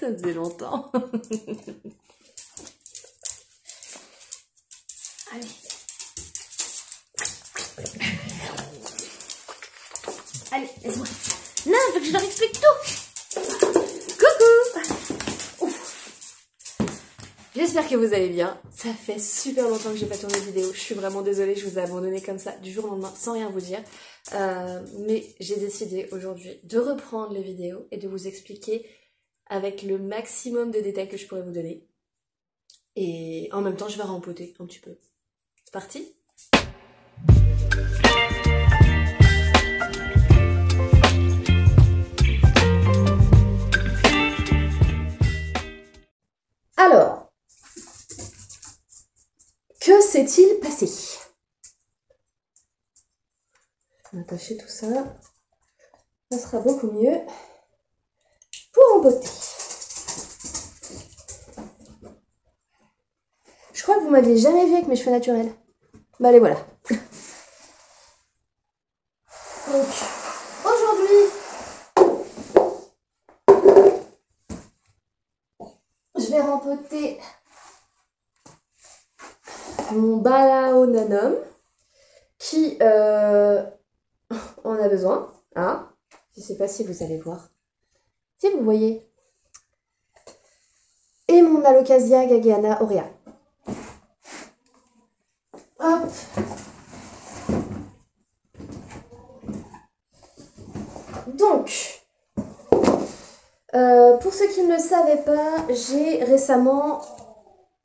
Ça faisait longtemps. Allez. Allez, laisse-moi. Non, il faut que je leur explique tout. Coucou. J'espère que vous allez bien. Ça fait super longtemps que j'ai pas tourné de vidéo. Je suis vraiment désolée, je vous ai abandonné comme ça du jour au lendemain sans rien vous dire. Mais j'ai décidé aujourd'hui de reprendre les vidéos et de vous expliquer avec le maximum de détails que je pourrais vous donner. Et en même temps, je vais rempoter un petit peu. C'est parti ? Alors, que s'est-il passé? Je vais attacher tout ça. Ça sera beaucoup mieux pour emboîter. Je crois que vous m'aviez jamais vu avec mes cheveux naturels. Bah allez, voilà. Donc, aujourd'hui, je vais rempoter mon Balaonanum qui en a besoin. Ah, je ne sais pas si vous allez voir. Si vous voyez. Et mon Alocasia gageana aurea. Hop. Donc, pour ceux qui ne le savaient pas, j'ai récemment,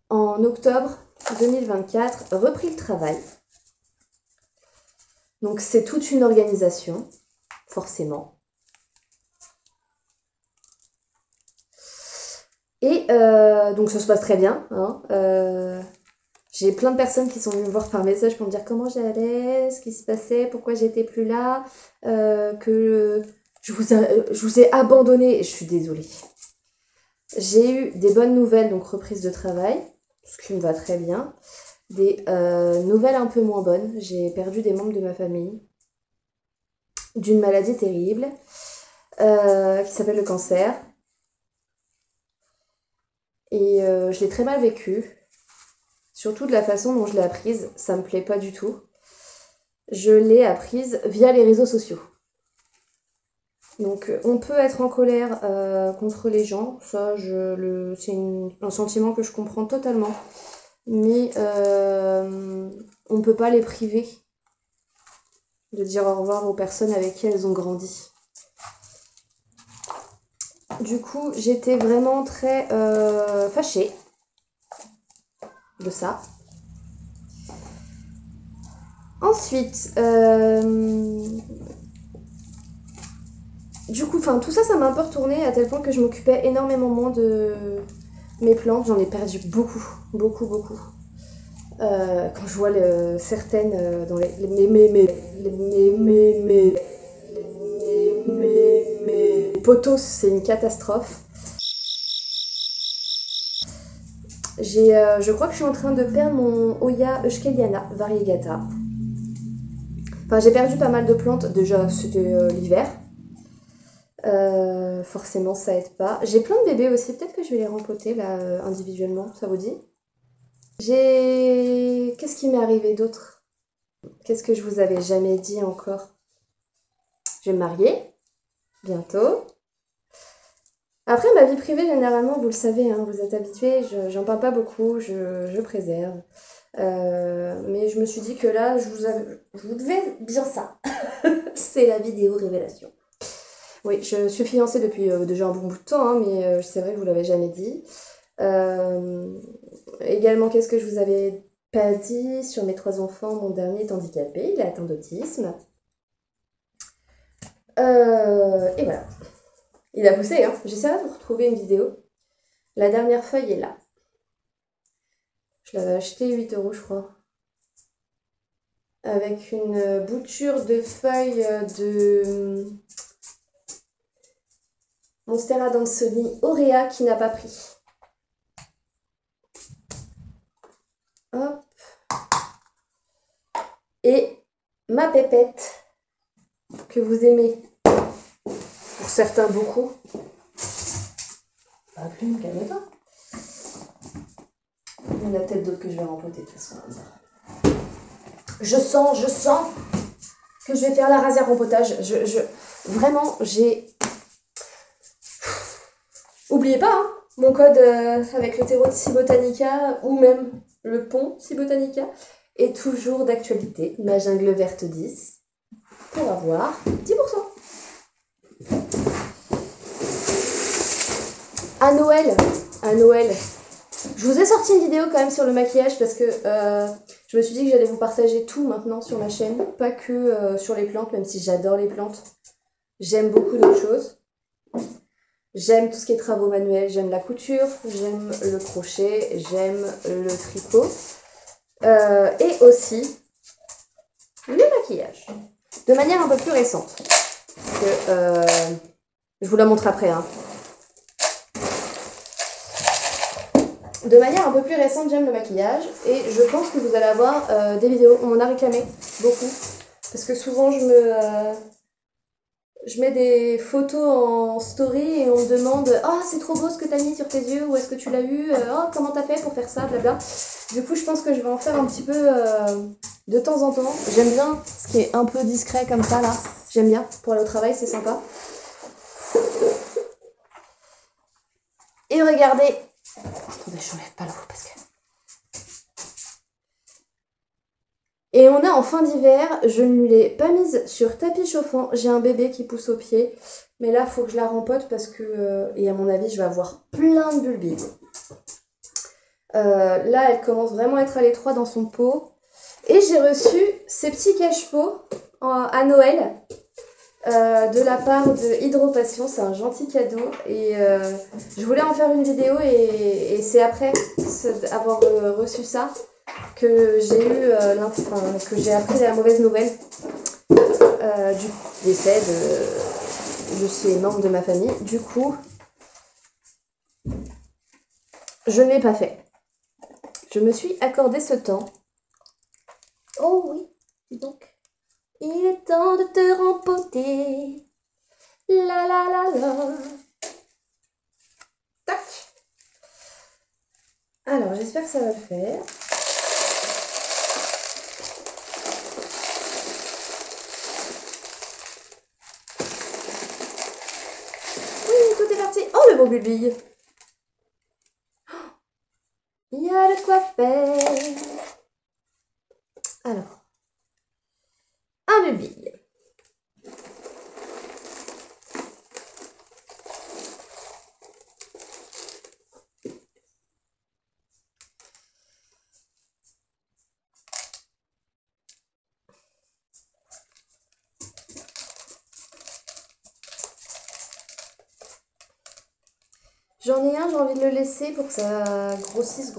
en octobre 2024, repris le travail. Donc c'est toute une organisation, forcément. Et donc ça se passe très bien. Hein. J'ai plein de personnes qui sont venues me voir par message pour me dire comment j'allais, ce qui se passait, pourquoi j'étais plus là, que je vous ai abandonné. Je suis désolée. J'ai eu des bonnes nouvelles, donc reprise de travail, ce qui me va très bien. Des nouvelles un peu moins bonnes. J'ai perdu des membres de ma famille d'une maladie terrible qui s'appelle le cancer. Et je l'ai très mal vécu. Surtout de la façon dont je l'ai apprise, ça me plaît pas du tout. Je l'ai apprise via les réseaux sociaux. Donc on peut être en colère contre les gens, ça c'est un sentiment que je comprends totalement. Mais on peut pas les priver de dire au revoir aux personnes avec qui elles ont grandi. Du coup, j'étais vraiment très fâchée de ça. Ensuite, du coup, tout ça, ça m'a un peu retourné à tel point que je m'occupais énormément moins de mes plantes. J'en ai perdu beaucoup. Quand je vois certaines dans les potos, c'est une catastrophe. Je crois que je suis en train de perdre mon Hoya Euskeliana variegata. Enfin, j'ai perdu pas mal de plantes. Déjà, c'était l'hiver. Forcément, ça aide pas. J'ai plein de bébés aussi. Peut-être que je vais les rempoter là individuellement. Ça vous dit? Qu'est-ce qui m'est arrivé d'autre? Qu'est-ce que je vous avais jamais dit encore? Je vais me marier bientôt. Après, ma vie privée, généralement, vous le savez, hein, vous êtes habitués, j'en parle pas beaucoup, je préserve. Mais je me suis dit que là, je vous devais dire ça. C'est la vidéo révélation. Oui, je suis fiancée depuis déjà un bon bout de temps, hein, mais c'est vrai que je vous l'avais jamais dit. Également, qu'est-ce que je vous avais pas dit sur mes 3 enfants? Mon dernier est handicapé, il est atteint d'autisme. Et voilà. Il a poussé, hein. J'essaierai de vous retrouver une vidéo. La dernière feuille est là. Je l'avais acheté 8 €, je crois. Avec une bouture de feuilles de Monstera Dansoni Aurea qui n'a pas pris. Hop. Et ma pépette, que vous aimez, pour certains beaucoup, Ah, Plume, calme-toi. Il y en a peut-être d'autres que je vais rempoter de toute façon. Je sens que je vais faire la rasière rempotage. Vraiment, j'ai... Oubliez pas, hein, mon code avec le terreau de Cibotanica ou même le pont Cibotanica est toujours d'actualité. Ma jungle verte 10 pour avoir 10%. À Noël, je vous ai sorti une vidéo quand même sur le maquillage parce que je me suis dit que j'allais vous partager tout maintenant sur ma chaîne, pas que sur les plantes, même si j'adore les plantes. J'aime beaucoup d'autres choses. J'aime tout ce qui est travaux manuels, j'aime la couture, j'aime le crochet, j'aime le tricot. Et aussi le maquillage. De manière un peu plus récente. Je vous la montre après, hein. De manière un peu plus récente, j'aime le maquillage et je pense que vous allez avoir des vidéos. On m'en a réclamé beaucoup parce que souvent je mets des photos en story et on me demande « Ah, c'est trop beau ce que t'as mis sur tes yeux, où est-ce que tu l'as eu? Oh, comment t'as fait pour faire ça, blabla. » Du coup, je pense que je vais en faire un petit peu de temps en temps. J'aime bien ce qui est un peu discret comme ça, là. J'aime bien. Pour aller au travail, c'est sympa. Et regardez. Attendez, je n'enlève pas l'eau parce que... Et on a en fin d'hiver, je ne l'ai pas mise sur tapis chauffant. J'ai un bébé qui pousse au pied. Mais là, il faut que je la rempote parce que... et à mon avis, je vais avoir plein de bulbilles. Là, elle commence vraiment à être à l'étroit dans son pot. Et j'ai reçu ces petits cache-pots à Noël de la part de Hydropassion. C'est un gentil cadeau. Et je voulais en faire une vidéo et c'est après avoir reçu ça que j'ai eu que j'ai appris la mauvaise nouvelle du décès de ces membres de ma famille. Du coup, je ne l'ai pas fait. Je me suis accordé ce temps. Oh oui, dis donc. Il est temps de te rempoter. La la la la. Tac. Alors, j'espère que ça va le faire. Oui, tout est parti. Oh, le beau bulbille. Il y a de quoi faire. Alors, un bulbille. J'en ai un, j'ai envie de le laisser pour que ça grossisse.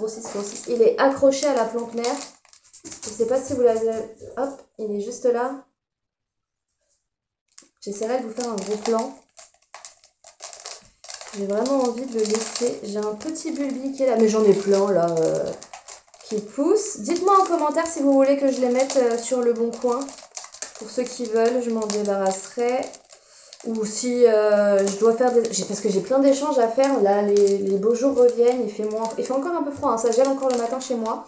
Il est accroché à la plante mère. Je ne sais pas si vous l'avez... Hop, il est juste là. J'essaierai de vous faire un gros plan. J'ai vraiment envie de le laisser. J'ai un petit bulbi qui est là, mais j'en ai plein là qui poussent. Dites-moi en commentaire si vous voulez que je les mette sur le bon coin. Pour ceux qui veulent, je m'en débarrasserai. Ou si je dois faire des... Parce que j'ai plein d'échanges à faire. Là, les beaux jours reviennent. Il fait encore un peu froid. Hein. Ça gèle encore le matin chez moi.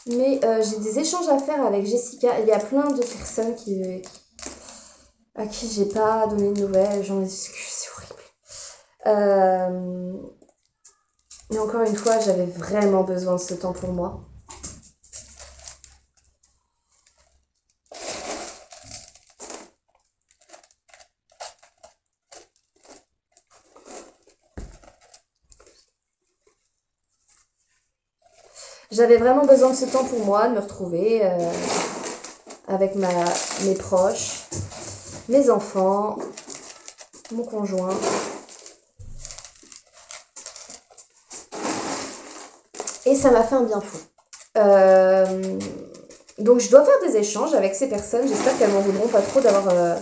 Mais j'ai des échanges à faire avec Jessica. Il y a plein de personnes à qui j'ai pas donné de nouvelles. J'en excuse, c'est horrible. Mais encore une fois, j'avais vraiment besoin de ce temps pour moi. J'avais vraiment besoin de ce temps pour moi, de me retrouver avec mes proches, mes enfants, mon conjoint. Et ça m'a fait un bien fou. Donc je dois faire des échanges avec ces personnes. J'espère qu'elles m'en voudront pas trop d'avoir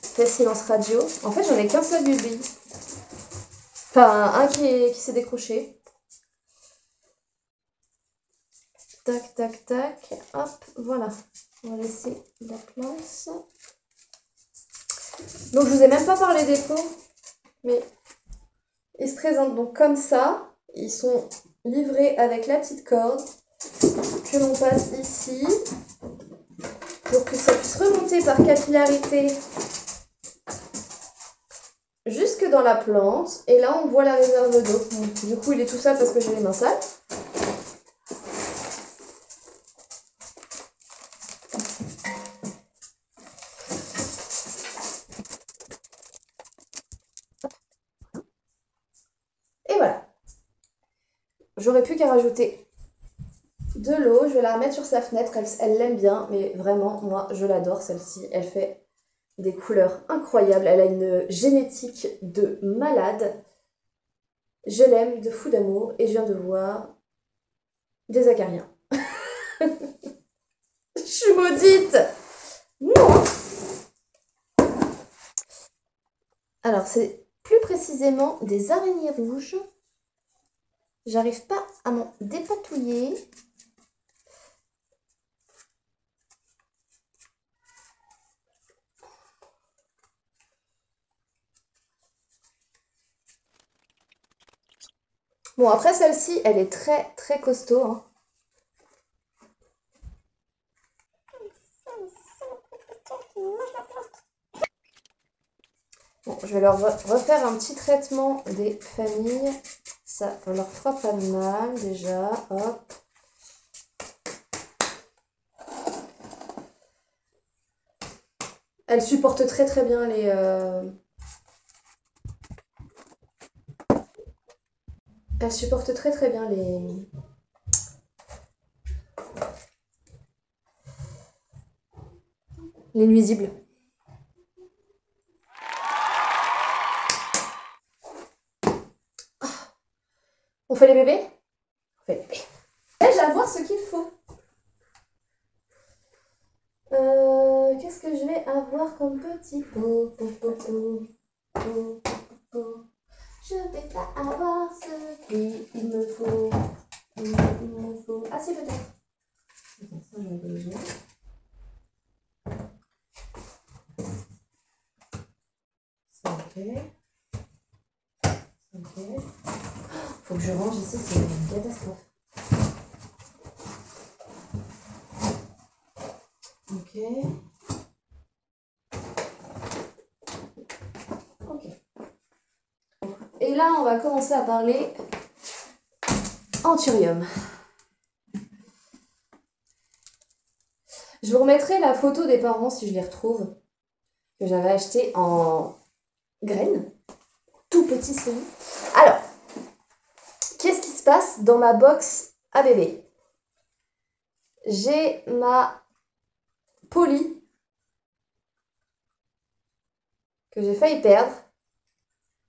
fait silence radio. En fait, j'en ai qu'un seul bulbi. Enfin, un qui s'est décroché. Tac, tac, tac. Hop, voilà. On va laisser la place. Donc, je vous ai même pas parlé des pots. Mais Ils se présentent donc comme ça. Ils sont livrés avec la petite corde que l'on passe ici pour que ça puisse remonter par capillarité jusque dans la plante. Et là, on voit la réserve d'eau. Du coup, il est tout sale parce que j'ai les mains sales. Et voilà. J'aurais pu qu'à rajouter de l'eau. Je vais la remettre sur sa fenêtre. Elle l'aime bien, mais vraiment, moi, je l'adore, celle-ci. Elle fait des couleurs incroyables. Elle a une génétique de malade. Je l'aime de fou d'amour et je viens de voir des acariens. Je suis maudite! Non! Alors, c'est plus précisément des araignées rouges. J'arrive pas à m'en dépatouiller. Bon, après, celle-ci, elle est très, très costaud, hein. Bon, je vais leur refaire un petit traitement des familles. Ça leur fera pas de mal, déjà. Hop. Elle supporte très, très bien les... Elle supporte très, très bien les nuisibles. On fait les bébés? On fait les bébés. Vais-je avoir ce qu'il faut? Qu'est-ce que je vais avoir comme petit pot? Je vais pas avoir ce qu'il me faut. Il me faut. Ah, si, peut-être. Attends, ça, j'en ai besoin. Ça, ok. Ok. Faut que je range ici, c'est une catastrophe. Ok. Ok. Et là, on va commencer à parler anthurium. Je vous remettrai la photo des parents si je les retrouve, que j'avais acheté en graines. Tout petit celui. Alors, qu'est-ce qui se passe dans ma box à bébé? J'ai ma Polly que j'ai failli perdre.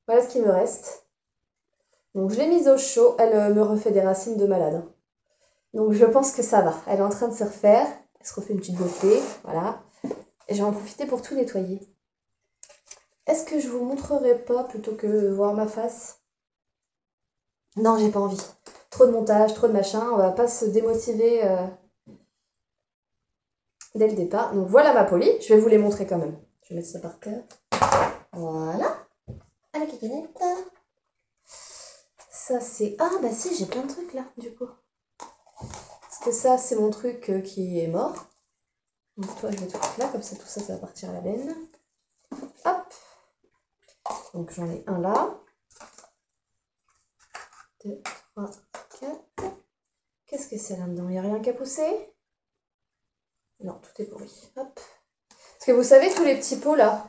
Voilà ce qui me reste. Donc je l'ai mise au chaud. Elle me refait des racines de malade. Donc je pense que ça va. Elle est en train de se refaire. Elle se refait une petite beauté. Voilà. Et je vais en profiter pour tout nettoyer. Est-ce que je vous montrerai pas plutôt que voir ma face? Non, j'ai pas envie. Trop de montage, trop de machin. On va pas se démotiver dès le départ. Donc voilà ma Polly. Je vais vous les montrer quand même. Je vais mettre ça par terre. Voilà. À la cacanette. Ça c'est... Ah bah si, j'ai plein de trucs là, du coup. Parce que ça, c'est mon truc qui est mort. Donc toi, je vais tout foutre là, comme ça, tout ça, ça va partir à la benne. Hop. Donc j'en ai un là. 2, 3, 4. Qu'est-ce que c'est là-dedans? Il n'y a rien qu'à pousser? Non, tout est pourri. Hop. Parce que vous savez, tous les petits pots là.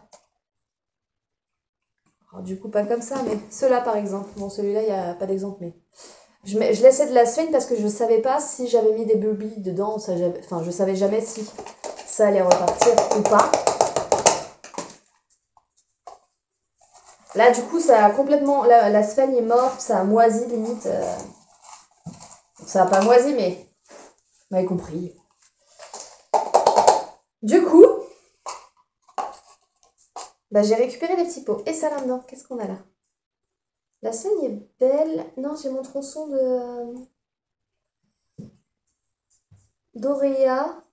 Alors, du coup, pas comme ça, mais ceux-là par exemple. Bon, celui-là, il n'y a pas d'exemple, mais... Je laissais de la sphène parce que je ne savais pas si j'avais mis des bulbis dedans. Ça, enfin, je savais jamais si ça allait repartir ou pas. Là, du coup, ça a complètement... La sphène est morte, ça a moisi limite. Ça n'a pas moisi, mais... Vous m'avez compris. Du coup, bah, j'ai récupéré les petits pots. Et ça là-dedans, qu'est-ce qu'on a là? La sphène est belle. Non, j'ai mon tronçon de... d'Auréa.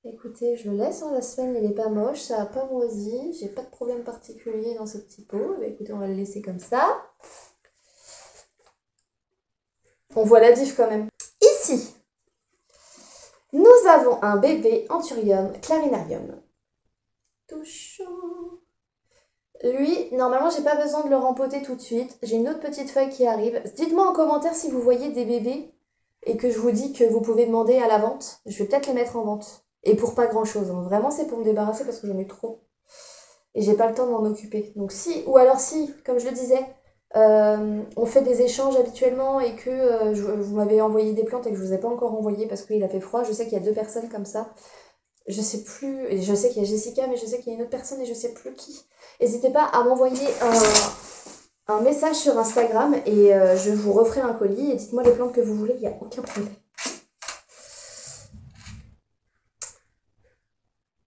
Écoutez, je le laisse, hein, la semaine il est pas moche, ça a pas moisi, j'ai pas de problème particulier dans ce petit pot. Bah, écoutez, on va le laisser comme ça. On voit la diff quand même. Ici, nous avons un bébé Anthurium clarinarium. Touchant. Lui, normalement, j'ai pas besoin de le rempoter tout de suite. J'ai une autre petite feuille qui arrive. Dites-moi en commentaire si vous voyez des bébés et que je vous dis que vous pouvez demander à la vente. Je vais peut-être les mettre en vente. Et pour pas grand-chose, hein. Vraiment, c'est pour me débarrasser parce que j'en ai trop. Et j'ai pas le temps de m'en occuper. Donc si, ou alors si, comme je le disais, on fait des échanges habituellement et que vous m'avez envoyé des plantes et que je vous ai pas encore envoyé parce qu'il a fait froid. Je sais qu'il y a 2 personnes comme ça. Je sais plus, et je sais qu'il y a Jessica, mais je sais qu'il y a une autre personne et je sais plus qui. N'hésitez pas à m'envoyer un message sur Instagram et je vous referai un colis et dites-moi les plantes que vous voulez, il n'y a aucun problème.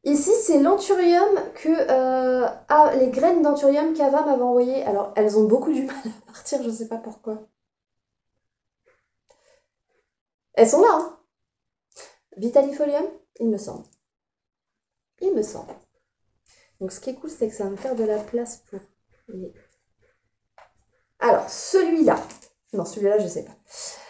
Ici, c'est l'anthurium que les graines d'anthurium qu'Ava m'avait envoyé. Alors, elles ont beaucoup du mal à partir, je sais pas pourquoi. Elles sont là, hein. Vitalifolium, il me semble. Il me semble. Donc, ce qui est cool, c'est que ça va me faire de la place pour les... Alors, celui-là. Non, celui-là, je sais pas.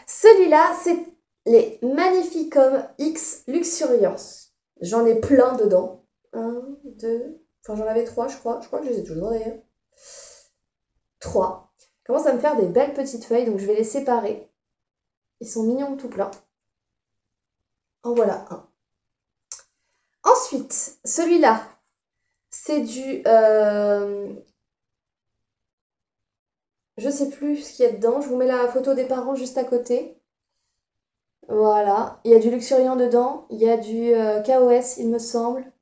Celui-là, c'est les Magnificum X Luxuriance. J'en ai plein dedans. Un, deux... Enfin, j'en avais 3, je crois. Je crois que je les ai toujours d'ailleurs. 3. Commence à me faire des belles petites feuilles, donc je vais les séparer. Ils sont mignons tout plein. En voilà un. Ensuite, celui-là, c'est du... je sais plus ce qu'il y a dedans. Je vous mets la photo des parents juste à côté. Voilà. Il y a du Luxuriant dedans. Il y a du KOS, il me semble.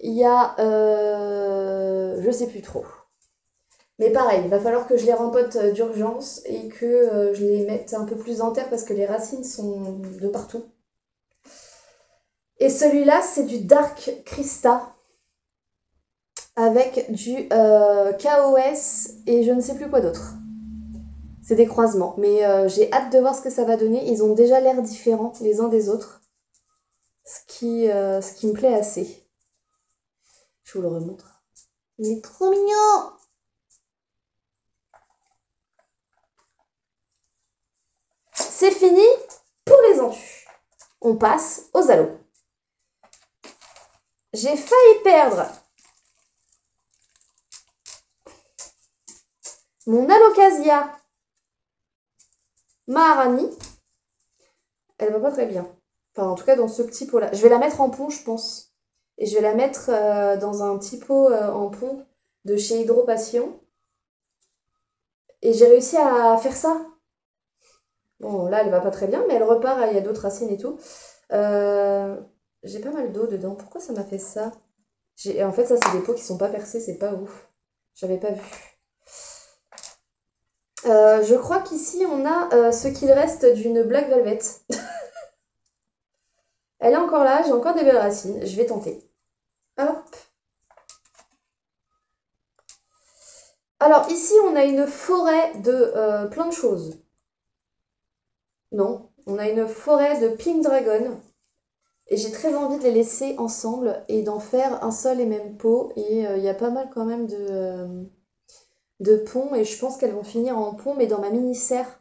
Il y a... je sais plus trop. Mais pareil, il va falloir que je les rempote d'urgence et que je les mette un peu plus en terre parce que les racines sont de partout. Et celui-là, c'est du Dark Krista avec du KOS et je ne sais plus quoi d'autre. C'est des croisements, mais j'ai hâte de voir ce que ça va donner. Ils ont déjà l'air différents les uns des autres, ce qui me plaît assez. Je vous le remontre. Il est trop mignon! C'est fini pour les entus. On passe aux aloes. J'ai failli perdre mon Alocasia Maharani. Elle va pas très bien. Enfin, en tout cas, dans ce petit pot-là. Je vais la mettre en pont, je pense. Et je vais la mettre dans un petit pot en pont de chez Hydropassion. Et j'ai réussi à faire ça. Bon, là, elle va pas très bien, mais elle repart. Il y a d'autres racines et tout. J'ai pas mal d'eau dedans. Pourquoi ça m'a fait ça? En fait, ça, c'est des pots qui sont pas percés. C'est pas ouf. J'avais pas vu. Je crois qu'ici, on a ce qu'il reste d'une Black Velvet. Elle est encore là. J'ai encore des belles racines. Je vais tenter. Hop. Alors ici, on a une forêt de plein de choses. Non, on a une forêt de Pink Dragon. Et j'ai très envie de les laisser ensemble et d'en faire un seul et même pot. Et il y a pas mal quand même de ponts. Et je pense qu'elles vont finir en pont, mais dans ma mini-serre,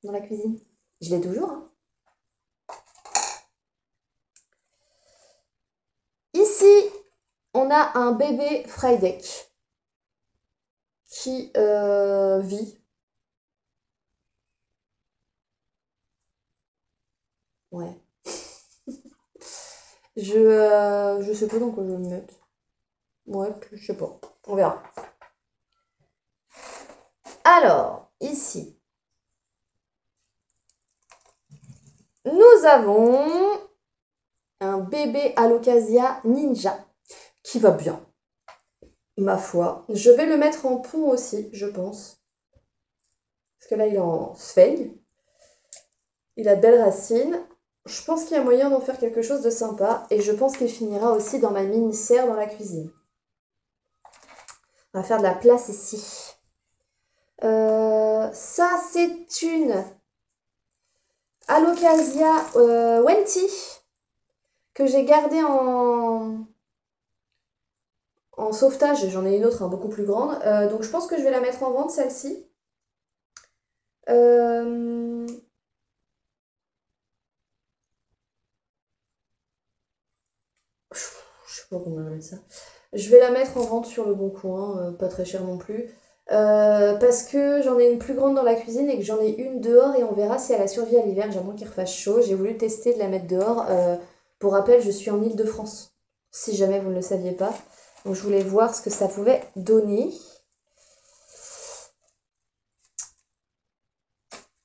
dans la cuisine. Je l'ai toujours, hein. Ici, on a un bébé Frydek qui vit. Ouais. Je sais pas dans quoi je vais me mettre. Ouais, je sais pas. On verra. Alors, ici, nous avons un bébé Alocasia Ninja qui va bien, ma foi. Je vais le mettre en pont aussi, je pense. Parce que là, il est en sphène. Il a de belles racines. Je pense qu'il y a moyen d'en faire quelque chose de sympa. Et je pense qu'il finira aussi dans ma mini-serre dans la cuisine. On va faire de la place ici. Ça, c'est une Alocasia Wenti. que j'ai gardé en sauvetage. J'en ai une autre, hein, beaucoup plus grande. Donc je pense que je vais la mettre en vente, celle-ci. Euh, Je sais pas comment on appelle ça. Je vais la mettre en vente sur le Bon Coin, pas très cher non plus. Parce que j'en ai une plus grande dans la cuisine et que j'en ai une dehors et on verra si elle a survécu à l'hiver. J'aimerais qu'il refasse chaud. J'ai voulu tester de la mettre dehors. Pour rappel, je suis en Île-de-France, si jamais vous ne le saviez pas. Donc je voulais voir ce que ça pouvait donner.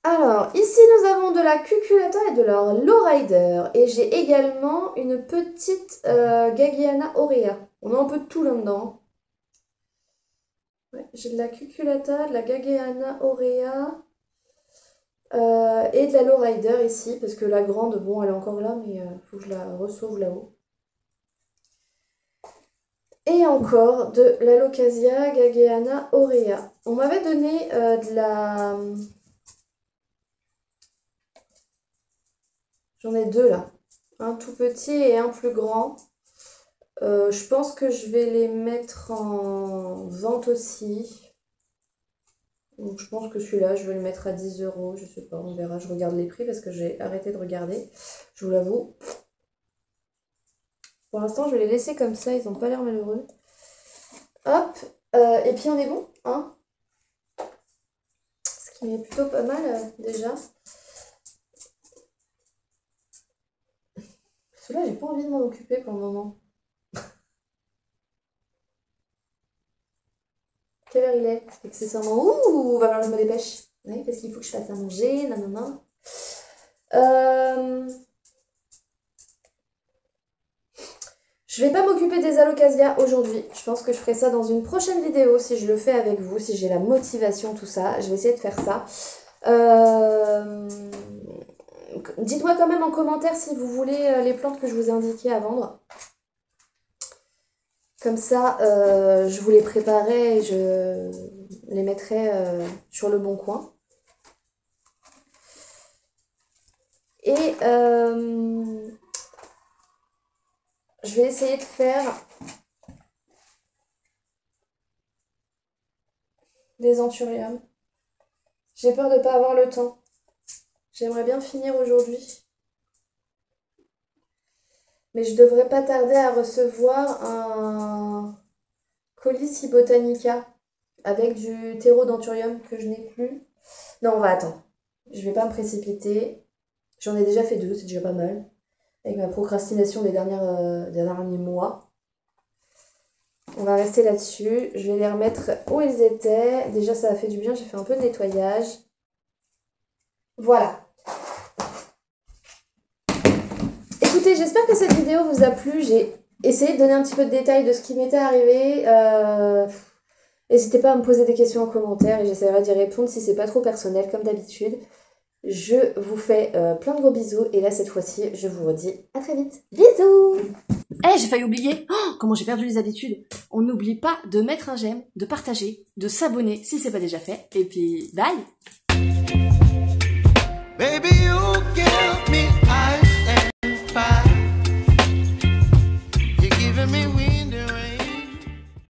Alors, ici nous avons de la cucullata et de la lowrider. Et j'ai également une petite Gagiana aurea. On a un peu de tout là-dedans. Ouais, j'ai de la cucullata, de la Gagiana aurea et de la lowrider ici. Parce que la grande, bon, elle est encore là, mais il faut que je la ressauve là-haut. Et encore de l'Alocasia Gagiana aurea. On m'avait donné de la... J'en ai deux là. Un tout petit et un plus grand. Je pense que je vais les mettre en vente aussi. Donc je pense que celui-là, je vais le mettre à 10 €. Je sais pas, on verra. Je regarde les prix parce que j'ai arrêté de regarder. Je vous l'avoue. Pour l'instant, je vais les laisser comme ça. Ils n'ont pas l'air malheureux. Hop. Et puis on est bon, hein. Ce qui est plutôt pas mal déjà. Celui-là, j'ai pas envie de m'en occuper pour le moment. Quelle heure il est? Accessoirement. Ouh, va falloir que je me dépêche. Oui, parce qu'il faut que je fasse à manger, nanana. Je vais pas m'occuper des alocasias aujourd'hui. Je pense que je ferai ça dans une prochaine vidéo si je le fais avec vous, si j'ai la motivation, tout ça. Je vais essayer de faire ça. Dites-moi quand même en commentaire si vous voulez les plantes que je vous ai indiquées à vendre. Comme ça, je vous les préparerai et je les mettrai sur le Bon Coin. Et je vais essayer de faire des anthuriums. J'ai peur de ne pas avoir le temps. J'aimerais bien finir aujourd'hui. Mais je devrais pas tarder à recevoir un colis botanica avec du terreau d'anthurium que je n'ai plus. Non, on va attendre. Je vais pas me précipiter. J'en ai déjà fait 2, c'est déjà pas mal. Avec ma procrastination des derniers mois. On va rester là-dessus. Je vais les remettre où ils étaient. Déjà, ça a fait du bien. J'ai fait un peu de nettoyage. Voilà. Écoutez, j'espère que cette vidéo vous a plu. J'ai essayé de donner un petit peu de détails de ce qui m'était arrivé. N'hésitez pas à me poser des questions en commentaire et j'essaierai d'y répondre si c'est pas trop personnel, comme d'habitude. Je vous fais plein de gros bisous et là, cette fois-ci, je vous redis à très vite. Bisous! Eh, j'ai failli oublier. Oh, comment j'ai perdu les habitudes. On n'oublie pas de mettre un j'aime, de partager, de s'abonner si c'est pas déjà fait. Et puis, bye! Baby, you